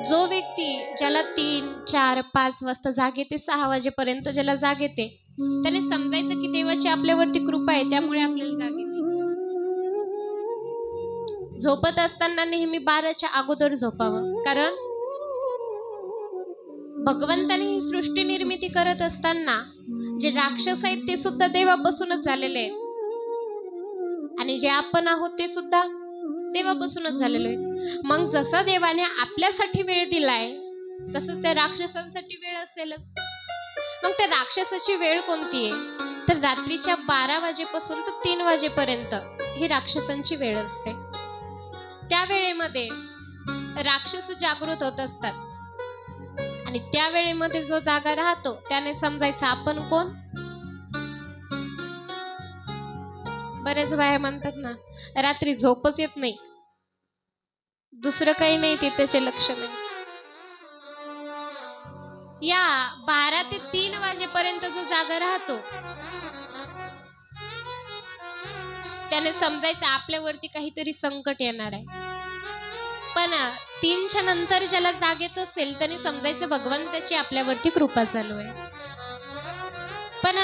जो व्यक्ती ज्याला 3, 4, 5 वाजता जाग येते, 6 वाजेपर्यंत ज्याला जाग येते, त्याने समजायचं की देवाची आपल्यावरती कृपा आहे, त्यामुळे आपल्याला जाग येते. झोपत असताना नेहमी 12च्या अगोदर झोपावं, कारण भगवंताने ही सृष्टी निर्मिती करत असताना जे राक्षस आहेत ते सुद्धा देवापासूनच झालेले आहेत, आणि जे आपण आहोत ते सुद्धा देवापासूनच झालेलो आहे. मग जसा देवाने आपल्यासाठी वेळ दिलाय तसंच त्या राक्षसांसाठी वेळ असेलच. मग त्या राक्षसाची वेळ कोणती आहे? तर रात्रीच्या 12 वाजेपासून तर 3 वाजेपर्यंत ही राक्षसांची वेळ असते. त्या वेळेमध्ये राक्षस जागृत होत असतात, आणि त्या वेळेमध्ये जो जागा राहतो त्याने समजायचं आपण कोण. बरेच बाया म्हणतात ना, रात्री झोपच येत नाही, दुसरं काही नाही ते त्याचे लक्षण आहे. या 12 ते 3 वाजेपर्यंत जो जागा राहतो त्याने समजायचं आपल्यावरती काहीतरी संकट येणार आहे. पण 3च्या नंतर ज्याला जाग येत असेल त्याने समजायचं भगवंताची आपल्यावरती कृपा चालू आहे. पण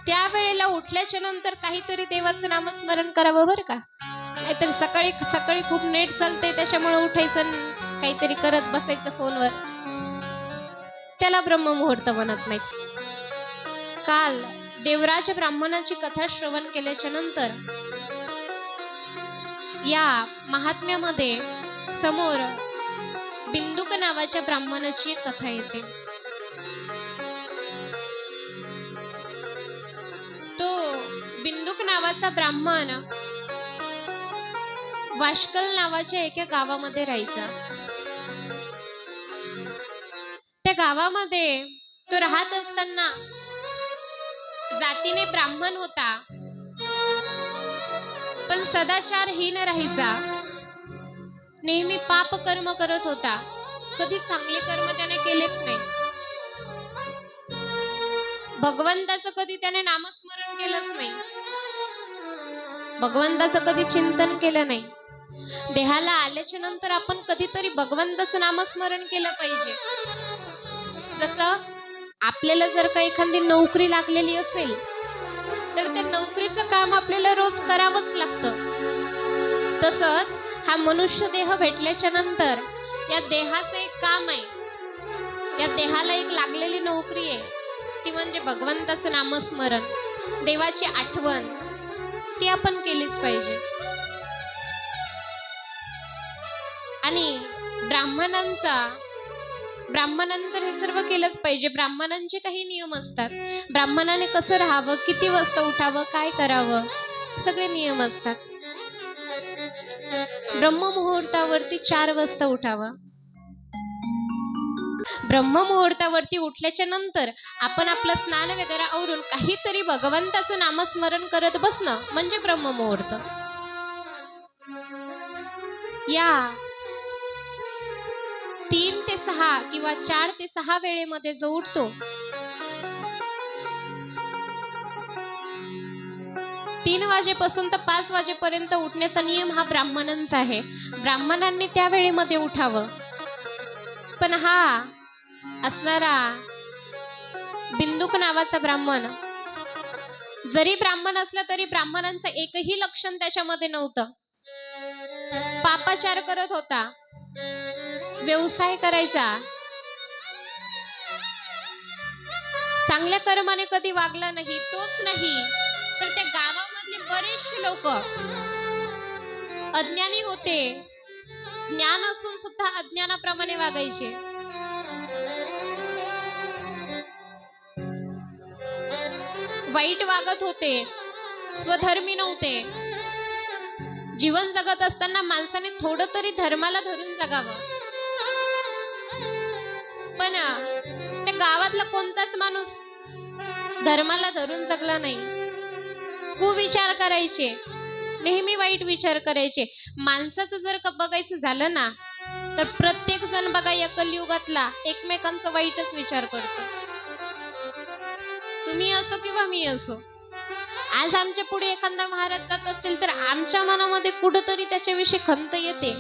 त्या वेळेला उठल्याच्या नंतर काहीतरी देवाचं नामस्मरण करावं बरं का. नाहीतर सकाळी सकाळी खूप नेट चालते त्याच्यामुळे उठायचं काहीतरी करत बसायचं फोनवर, त्याला ब्रह्ममुहूर्त म्हणत नाहीत. काल देवराज ब्राह्मणाची कथा श्रवण केल्याच्या नंतर या महात्म्यामध्ये समोर बिंदुक नावाच्या ब्राह्मणाची कथा येते. तो बिंदुक नावाचा ब्राह्मण वाशकल नावाच्या एका गावामध्ये राहायचा. त्या गावामध्ये तो राहत असताना जातीने ब्राह्मण होता, पण सदाचारहीन राहायचा. नेहमी पाप कर्म करत होता, कधी चांगले कर्म त्याने केलेच नाही. भगवंताचं कधी त्याने नामस्मरण केलंच नाही, भगवंताचं कधी चिंतन केलं नाही. देहाला आल्याच्या नंतर आपण कधीतरी भगवंताचं नामस्मरण केलं पाहिजे. जसं आपल्याला जर का एखादी नोकरी लागलेली असेल तर त्या नोकरीचं काम आपल्याला रोज करावंच लागतं. तसंच हा मनुष्य देह भेटल्याच्या नंतर या देहाचं एक काम आहे, या देहाला एक लागलेली नोकरी आहे, ती म्हणजे भगवंताचं नामस्मरण, देवाची आठवण, ती आपण केलीच पाहिजे. आणि ब्राह्मणानंतर हे सर्व केलंच पाहिजे. ब्राह्मणांचे काही नियम असतात. ब्राह्मणाने कसं राहावं, किती वाजता उठावं, काय करावं, सगळे नियम असतात. ब्रह्ममुहूर्तावरती 4 वाजता उठावं. ब्रह्ममुहूर्तावरती उठल्याच्या नंतर आपण आपलं स्नान वगैरे आवरून काहीतरी भगवंताचं नामस्मरण करत बसणं म्हणजे ब्रह्ममुहूर्त. या 3 ते 6 किंवा 4 ते 6 वेळेमध्ये जो उठतो, 3 वाजेपासून तर 5 वाजेपर्यंत उठण्याचा नियम हा ब्राह्मणांचा आहे. ब्राह्मणांनी त्या वेळेमध्ये उठावं. पण हा असणारा बिंदुक नावाचा ब्राह्मण जरी ब्राह्मण असला तरी ब्राह्मणांचं एकही लक्षण त्याच्यामध्ये नव्हतं. पापाचार करत होता, व्यवसाय करायचा, चांगल्या कर्माने कधी वागला नाही. तोच नाही तर त्या गावामधले बरेचसे लोक अज्ञानी होते, ज्ञान असून सुद्धा अज्ञानाप्रमाणे वागायचे. वाईट वागत होते, स्वधर्मी नव्हते. जीवन जगत असताना माणसाने थोडं तरी धर्माला धरून जगावं. पण त्या गावातला कोणताच माणूस धर्माला धरून जगला नाही. कुविचार करायचे, नेहमी वाईट विचार करायचे. माणसाचं जर का बघायचं झालं ना तर प्रत्येक जण बघा या कलियुगातला एकमेकांचा वाईटच विचार करतो. तुम्ही असो किंवा मी असो, आज आमच्या पुढे एखादा महाराज जात असेल तर आमच्या मनामध्ये कुठंतरी त्याच्याविषयी खंत येते.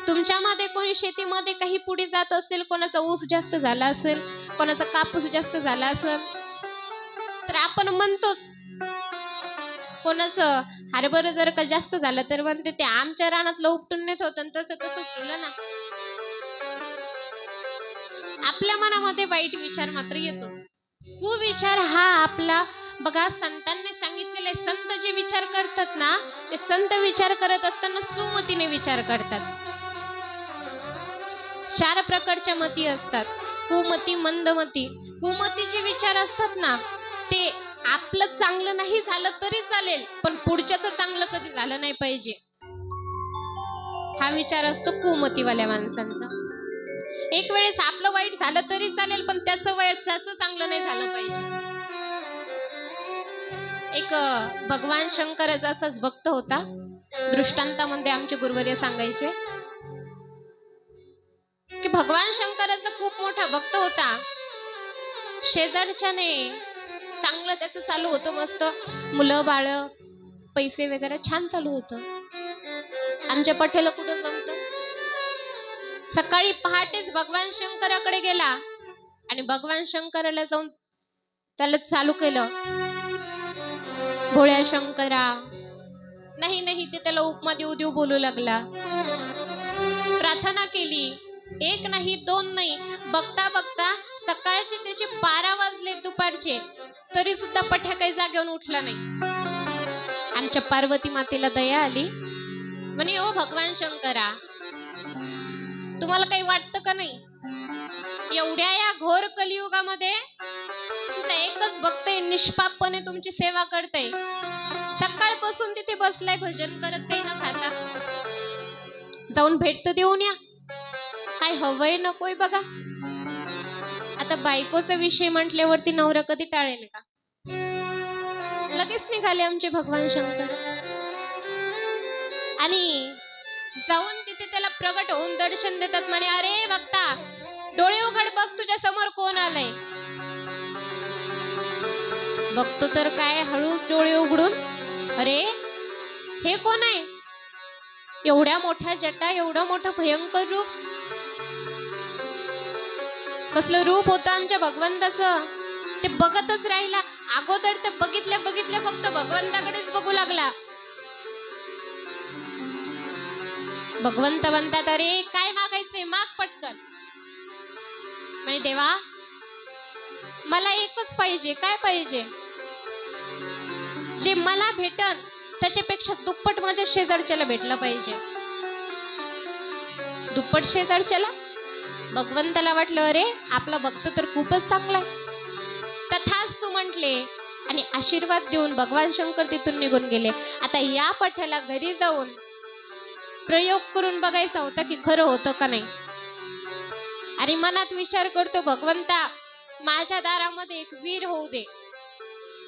तुमच्यामध्ये कोणी शेतीमध्ये काही पुढे जात असेल, कोणाचा ऊस जास्त झाला असेल, कोणाचा कापूस जास्त झाला असेल, तर आपण म्हणतोच. कोणाचं हरभरा जर का जास्त झालं तर म्हणते ते आमच्या रानातलं उपटून नेत होतं, तसं तसंच ठेवलं ना. आपल्या मनामध्ये वाईट विचार मात्र येतो. कुविचार हा आपला, बघा संतांनी सांगितलेले, संत जे विचार करतात ना, ते संत विचार करत असताना सुमतीने विचार करतात. 4 प्रकारच्या मती असतात, कुमती, मंदमती. कुमती जे विचार असतात ना, ते आपलं चांगलं नाही झालं तरी चालेल, पण पुढच्याचं चांगलं कधी झालं नाही पाहिजे, हा विचार असतो कुमतीवाल्या माणसांचा. एक वेळेस आपलं वाईट झालं तरी चालेल, पण त्याचं चांगलं नाही झालं पाहिजे. एक भगवान शंकराचा असाच भक्त होता. दृष्टांतामध्ये आमचे गुरुवर्य सांगायचे की भगवान शंकराचा खूप मोठा भक्त होता. शेजारच्याने चांगलं त्याचं चालू होतं, मस्त मुलं बाळ, पैसे वगैरे छान चालू होतं. आमच्या पठ्याला कुठं जमतं. सकाळी पहाटेच भगवान शंकराकडे गेला आणि भगवान शंकराला जाऊन चालत चालू केलं, भोळ्या शंकरा. नाही ते त्याला उपमा देऊ बोलू लागला. प्रार्थना केली, 1 नाही 2 नाही, बघता बघता सकाळचे त्याचे 12 वाजले दुपारचे, तरी सुद्धा पठ्या काही जागेवरून उठला नाही. आमच्या पार्वती मातेला दया आली, म्हणे ओ भगवान शंकरा, तुम्हाला काही वाटतं का नाही, एवढ्या या घोर कलियुगामध्ये तुमचा एकच भक्त आहे, निष्पापपणे तुमची सेवा करतय, सकाळपासून तिथे बसलाय भजन करत, काही न खाता, जाऊन भेट तर देऊन या, काय हवंय नकोय बघा. आता बायकोचा विषय म्हटल्यावरती नवरा कधी टाळेल का. लगेच निघाले आमचे भगवान शंकर आणि जाऊन तिथे त्याला प्रगट होऊन दर्शन देतात. म्हणे अरे भक्ता, डोळे उघड, बघ तुझ्या समोर कोण आलंय. बघतो तर काय, हळूच डोळे उघडून, अरे हे कोण आहे, एवढ्या मोठ्या जटा, एवढं मोठं भयंकर रूप. कसलं रूप होतं आमच्या भगवंताचं. ते बघतच राहिला. अगोदर तर बघितल्या फक्त भगवंताकडेच बघू लागला. भगवंत म्हणतात, अरे काय मागायचंय, माग पटकन. म्हणे देवा, मला एकच पाहिजे. काय पाहिजे? जे मला भेटन त्याच्यापेक्षा दुप्पट माझ्या शेजारच्याला भेटलं पाहिजे. दुप्पट शेजारच्याला. भगवंताला वाटलं, अरे आपला भक्त तर खूपच चांगला आहे. तथाच तू म्हटले आणि आशीर्वाद देऊन भगवान शंकर तिथून निघून गेले. आता या पठ्याला घरी जाऊन प्रयोग करून बघायचा होता की खरं होतं का नाही. आणि मनात विचार करतो, भगवंता माझ्या दारामध्ये एक वीर होऊ दे.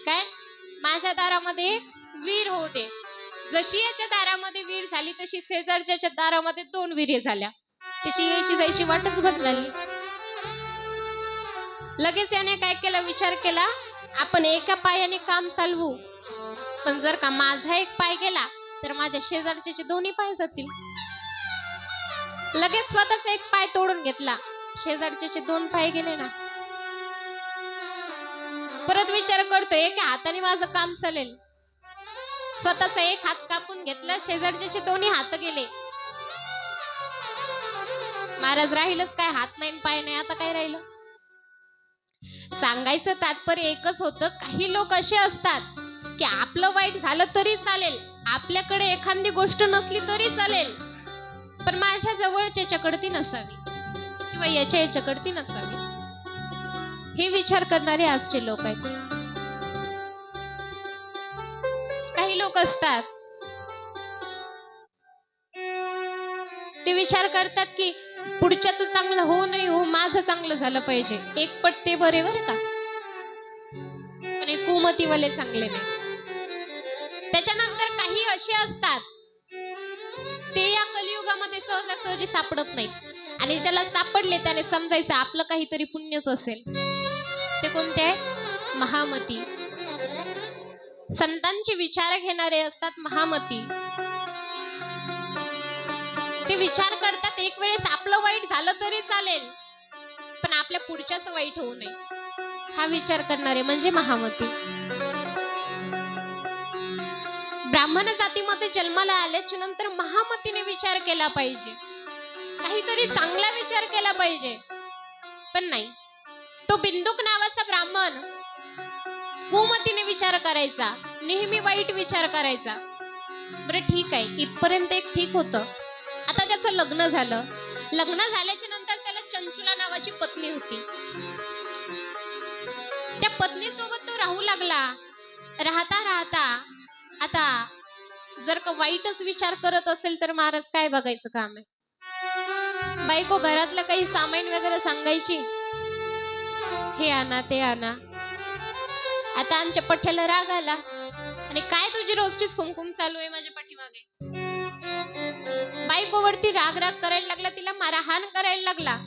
काय? माझ्या दारामध्ये एक वीर होऊ दे. जशी याच्या दारामध्ये वीर झाली तशी शेजारच्या दारामध्ये 2 विरे झाल्या. त्याची यायची जायची वाटच बंद झाली. लगेच याने काय केला, विचार केला, आपण एका पायाने काम चालवू, पण जर का माझा एक पाय गेला तर माझ्या शेजारचे 2 पाय जातील. लगेच स्वतःचा एक पाय तोडून घेतला, शेजारचे 2 पाय गेले ना. परत विचार करतो, एका हाताने माझं काम चालेल. स्वतःचा एक हात कापून घेतला, शेजारचे 2 हात गेले. महाराज राहिलंच काय, हात नाही पाय नाही, आता काय राहिलं. सांगायचं तात्पर्य एकच होतं, काही लोक असे असतात की आपलं वाईट झालं तरी चालेल, आपल्याकडे एखादी गोष्ट नसली तरी चालेल, पण माझ्या जवळच्याकडे ती नसावी किंवा याच्याकडे ती नसावी. हे विचार करणारे आजचे लोक आहेत. काही लोक असतात ते विचार करतात की पुढच्याचं चांगलं हो नाही हो, माझं चांगलं झालं पाहिजे. एक पट ते बरे बरं का, पण कुमतीवाले चांगले नाही. त्याच्यानंतर काही असे असतात ते या कलियुगामध्ये सहजासहजी सापडत नाहीत आणि ज्याला सापडले त्याने समजायचं आपलं काहीतरी पुण्यच असेल. ते कोणते आहे? महामती. संतांचे विचार घेणारे असतात महामती. ते विचार करतात एक वेळेस आपलं वाईट झालं तरी चालेल, पण आपल्या पुढच्याच वाईट होऊ नये हा विचार करणारे म्हणजे महामती. ब्राह्मण जातीमध्ये जन्माला आल्याच्या नंतर महामतीने विचार केला पाहिजे, काहीतरी चांगला विचार केला पाहिजे. पण नाही, तो बिंदुक नावाचा ब्राह्मण कुमतीने विचार करायचा, नेहमी वाईट विचार करायचा. बरं ठीक आहे, इथपर्यंत एक ठीक होतं. आता त्याचं लग्न झालं. लग्न झाल्याच्या नंतर त्याला चंचुला नावाची पत्नी होती. त्या पत्नी सोबत तो राहू लागला. राहता राहता आता जर का वाईटच विचार करत असेल तर महाराज काय बघायचं काम आहे. बायको घरातलं काही सामान वगैरे सांगायची, हे आणा ते आणा. आता आमच्या पठ्याला राग आला, आणि काय तुझी रोजचीच कुमकुम चालू आहे माझ्या पाठीमागे. बायकोवरती राग राग करायला लागला, तिला मारहाण करायला लागला.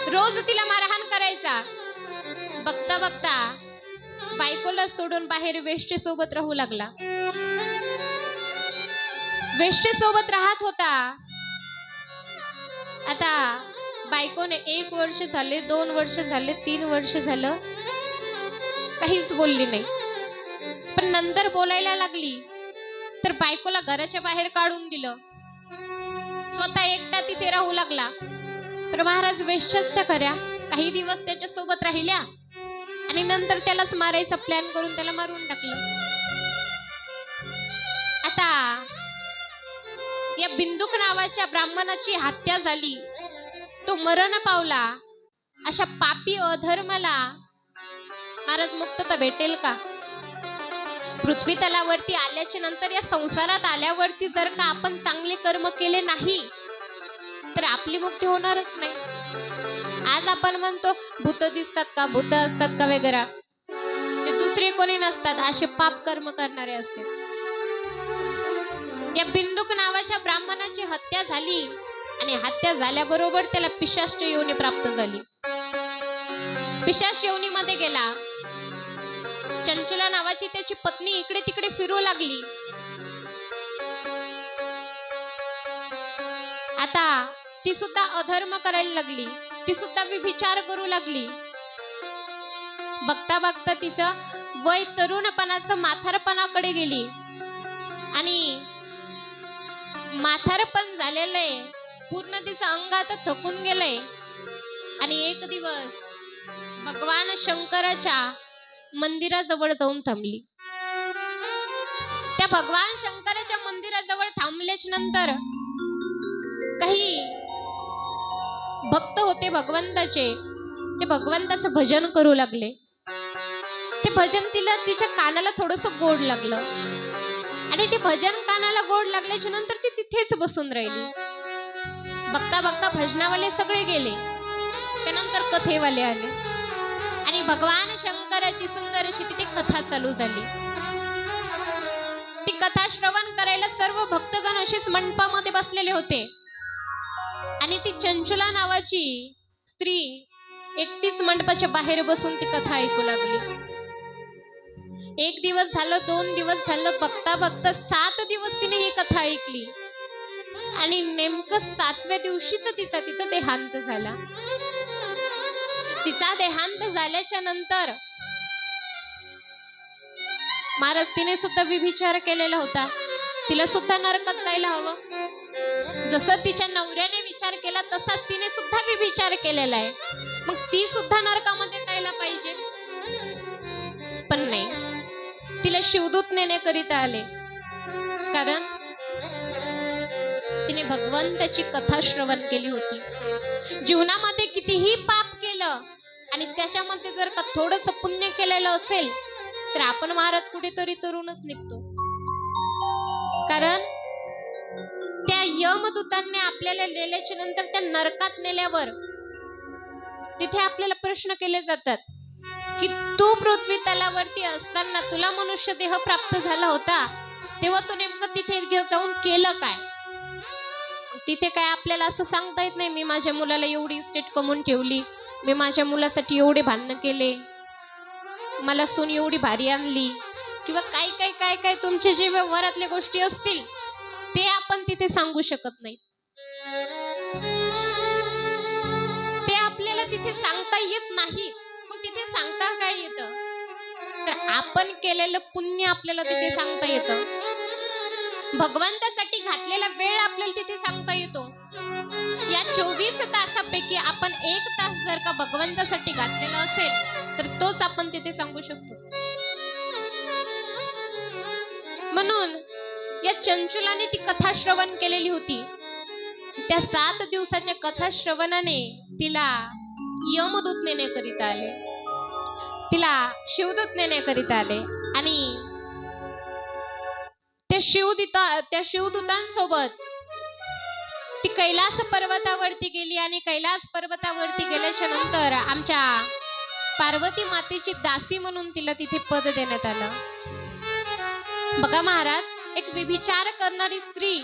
रोज तिला मारहाण करायचा. बघता बघता बायकोला सोडून बाहेर वेश्ये सोबत राहू लागला. वेश्ये सोबत राहत होता. आता बायकोने 1 वर्ष झाले, 2 वर्ष झाले, 3 वर्ष झालं, काहीच बोलली नाही. पण नंतर बोलायला लागली तर बायकोला घराच्या बाहेर काढून दिलं. स्वतः एकटा तिथे राहू लागला. तर महाराज वेश्याच त्या खऱ्या काही दिवस त्याच्या सोबत राहिल्या, आणि नंतर त्यालाच मारायचा प्लॅन करून त्याला मारून टाकलं. आता या बिंदुक नावाच्या ब्राह्मणाची हत्या झाली, तो मरण पावला. अशा पापी अधर्माला महाराज मुक्तता भेटेल का? पृथ्वी तलावरती आल्याच्या नंतर, या संसारात आल्यावरती जर का आपण चांगले कर्म केले नाही तर आपली मुक्ती होणारच नाही. आज आपण म्हणतो भूत दिसतात का, भूत असतात का वगैरे, ते दुसरे कोणी नसतात, असे पाप कर्म करणारे असतात. या बिंदुक नावाच्या ब्राह्मणाची हत्या झाली, आणि हत्या झाल्याबरोबर त्याला पिशाच योनी प्राप्त झाली. पिशाच योनीमध्ये गेला. चंचुला नावाची त्याची पत्नी इकडे तिकडे फिरू लागली. आता ती सुद्धा अधर्म करायला लागली, ती सुद्धा विभिचार करू लागली. बघता बघता तिचं वय तरुणपणाचं म्हातारपणाकडे गेली, आणि म्हातारपण झालेलंय, पूर्ण तिचं अंग आता थकून गेलंय. आणि एक दिवस भगवान शंकराच्या मंदिराजवळ जाऊन थांबली. त्या भगवान शंकराच्या मंदिराजवळ थांबल्याच्या नंतर काही भक्त होते भगवंताचे, ते भगवंताचं भजन करू लागले. ते भजन तिच्या कानाला थोडस गोड लागलं, आणि ते भजन कानाला गोड लागल्याच्या नंतर ती तिथेच बसून राहिली. बघता बघता भजनावाले सगळे गेले. त्यानंतर कथेवाले आले, आणि भगवान शंकराची सुंदर अशी तिथे कथा चालू झाली. ती कथा श्रवण करायला सर्व भक्तगण अशीच मंडपामध्ये बसलेले होते, आणि ती चंचुला नावाची स्त्री एकटीच मंडपाच्या बाहेर बसून ती कथा ऐकू लागली. 1 दिवस झालं, 2 दिवस झालं, बघता बघता 7 दिवस तिने ही कथा ऐकली, आणि नेमकं 7व्या दिवशीच तिचा तिथं देहांत झाला. तिचा देहांत झाल्याच्या नंतर महाराज तिने सुद्धा विभिचार केलेला होता, तिला सुद्धा नरकात जायला हवं. जसं तिच्या नवऱ्याने विचार केला तसाच तिने सुद्धा विभिचार केलेला आहे, मग ती सुद्धा नरकामध्ये जायला पाहिजे. पण नाही, तिला शिवदूत नेण्याकरिता आले, कारण तिने भगवंताची कथा श्रवण केली होती. जीवनामध्ये कितीही पाप केलं आणि त्याच्यामध्ये जर का थोडस पुण्य केलेलं असेल तर आपण महाराज कुठेतरी तरुणच निघतो. कारण त्या यमदूतांनी आपल्याला नेल्याच्या नंतर त्या नरकात नेल्यावर तिथे आपल्याला प्रश्न केले जातात की तू पृथ्वी तलावरती असताना तुला मनुष्य देह प्राप्त झाला होता, तेव्हा तू नेमकं तिथे जाऊन केलं काय? तिथे काय आपल्याला असं सांगता येत नाही, मी माझ्या मुलाला एवढी इस्टेट कमवून ठेवली, मी माझ्या मुलासाठी एवढे भांडण केले, मला सून एवढी भारी आणली, किंवा काय काय काय काय तुमचे जे व्यवहारातल्या गोष्टी असतील ते आपण तिथे सांगू शकत नाही. येत नाही, मग तिथे सांगता काय येतं? तर आपण केलेलं पुण्य आपल्याला तिथे सांगता येतं. भगवंतासाठी घातलेला वेळ आपल्याला तिथे सांगता येतो. या 24 तासापैकी आपण 1 तास जर का भगवंतासाठी घातलेला असेल तर तोच आपण तिथे सांगू शकतो. म्हणून या चंचुलाने ती कथा श्रवण केलेली होती. त्या 7 दिवसाच्या कथा श्रवणाने तिला यमदूत नेण्याकरिता आले, तिला शिवदूत नेण्याकरिता आले आणि त्या शिवदूतांसोबत ती कैलास पर्वतावरती गेली आणि कैलास पर्वतावरती गेल्याच्या नंतर आमच्या पार्वती मातेची दासी म्हणून तिला तिथे पद देण्यात आलं. बघा महाराज, एक विभिचार करणारी स्त्री,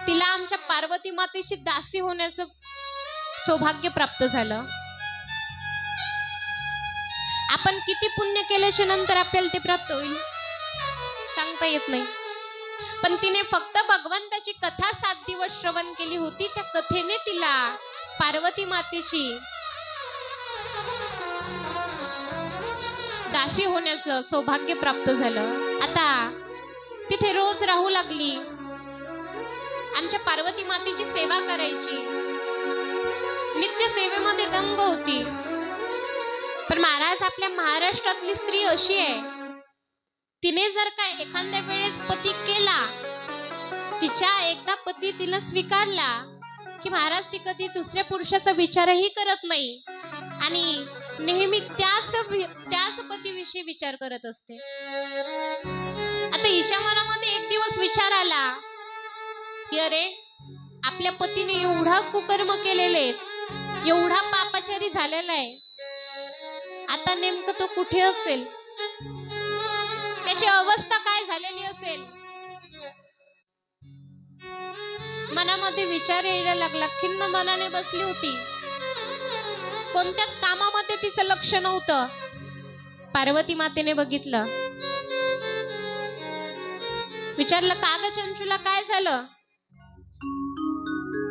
तिला आमच्या पार्वती मातेची दासी होण्याचं सौभाग्य प्राप्त झालं. आपण किती पुण्य केल्याच्या नंतर आपल्याला ते प्राप्त होईल सांगता येत नाही. पण तिने फक्त भगवंताची कथा 7 दिवस श्रवण केली होती. त्या कथेने तिला पार्वती मातेची दासी होण्याचं सौभाग्य प्राप्त झालं. आता तिथे रोज राहू लागली, आमच्या पार्वती मातेची सेवा करायची, नित्य सेवेमध्ये दंग होती. पण महाराज, आपल्या महाराष्ट्रातली स्त्री अशी आहे, तिने जर का एखाद्या वेळेस पती केला, तिच्या एकदा पती तिला स्वीकारला की महाराज ती कधी दुसऱ्या पुरुषाचा विचारही करत नाही आणि नेहमी त्याच पतीविषयी विचार करत असते. आता हिच्या मनामध्ये एक दिवस विचार आला की अरे, आपल्या पतीने एवढा कुकर्म केलेले, एवढा पापाचारी झालेला आहे, आता नेमकं तो कुठे असेल, त्याची अवस्था काय झालेली असेल. मनामध्ये विचार यायला लागला. खिन्न मनाने बसली होती, कोणत्याच कामामध्ये तिचं लक्ष नव्हतं. पार्वती मातेने बघितलं, विचारलं, का ग चंचुला, काय झालं?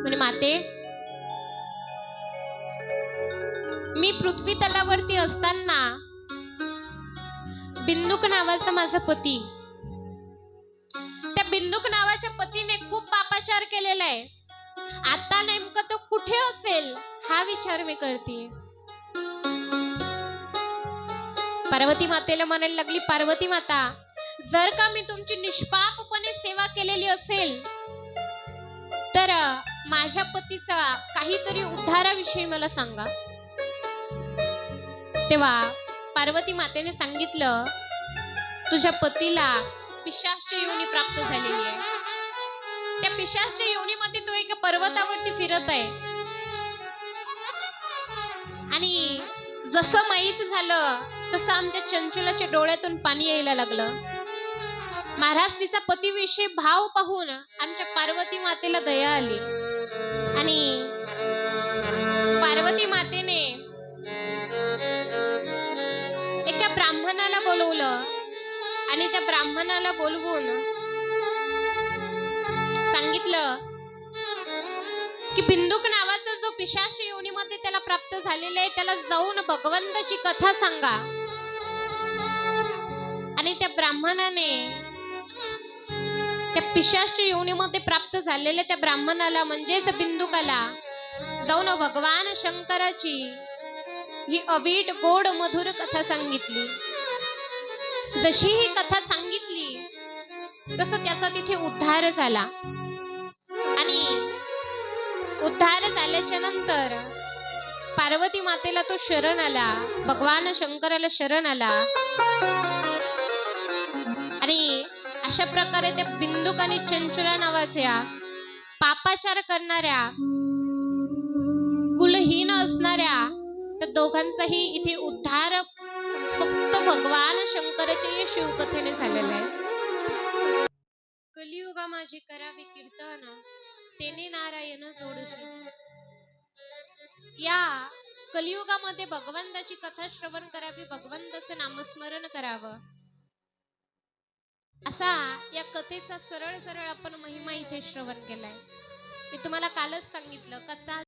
म्हणे, माते, मी पृथ्वी तलावरती असताना बिंदुक नावाचा माझा पती, त्या बिंदुक नावाच्या पतीने खूप पापाचार केलेला आहे. आता नेमकं तो कुठे असेल हा विचार मी करते. पार्वती मातेला म्हणायला लागली, पार्वती माता, जर का मी तुमची निष्पापपणे सेवा केलेली असेल तर माझ्या पतीचा काहीतरी उद्धाराविषयी मला सांगा. तेव्हा पार्वती मातेने सांगितलं, तुझ्या पतीला पिशाच्य योनी प्राप्त झालेली आहे. त्या पिशाच्य योनीमध्ये तो एका पर्वतावरती फिरत आहे आणि जसं माहीत झालं तसं आमच्या चंचुलाच्या डोळ्यातून पाणी यायला लागलं. महाराज, तिचा पतीविषयी भाव पाहून आमच्या पार्वती मातेला दया आली आणि पार्वती मातेने एका ब्राह्मणाला बोलवलं आणि त्या ब्राह्मणाला बोलवून सांगितलं की बिंदुक नावाचा जो पिशाच योनीमध्ये त्याला प्राप्त झालेला आहे, त्याला जाऊन भगवंताची कथा सांगा. आणि त्या ब्राह्मणाने त्या पिशाच योनीमध्ये प्राप्त झालेल्या त्या ब्राह्मणाला म्हणजेच बिंदुकाला जाऊन भगवान शंकराची ही अवीट गोड मधुर कथा सांगितली. जशी ही कथा सांगितली तसं त्याचा तिथे उद्धार झाला आणि उद्धार झाल्याच्या नंतर पार्वती मातेला तो शरण आला, भगवान शंकराला शरण आला आणि अशा प्रकारे त्या बिंदुक आणि चंचुला नावाच्या पापाचार करणाऱ्या, कुलहीन असणाऱ्या त्या दोघांचाही इथे उद्धार फक्त भगवान शंकराच्या या शिवकथेने झालेला आहे. कलियुगा माझी करावी कीर्तन, तेने नारायण जोडशी. या कलियुगामध्ये भगवंताची कथा श्रवण करावी, भगवंताचं नामस्मरण करावं, असा या कथेचा सरळ सरळ आपण महिमा इथे श्रवण केलाय. मी तुम्हाला कालच सांगितलं, कथा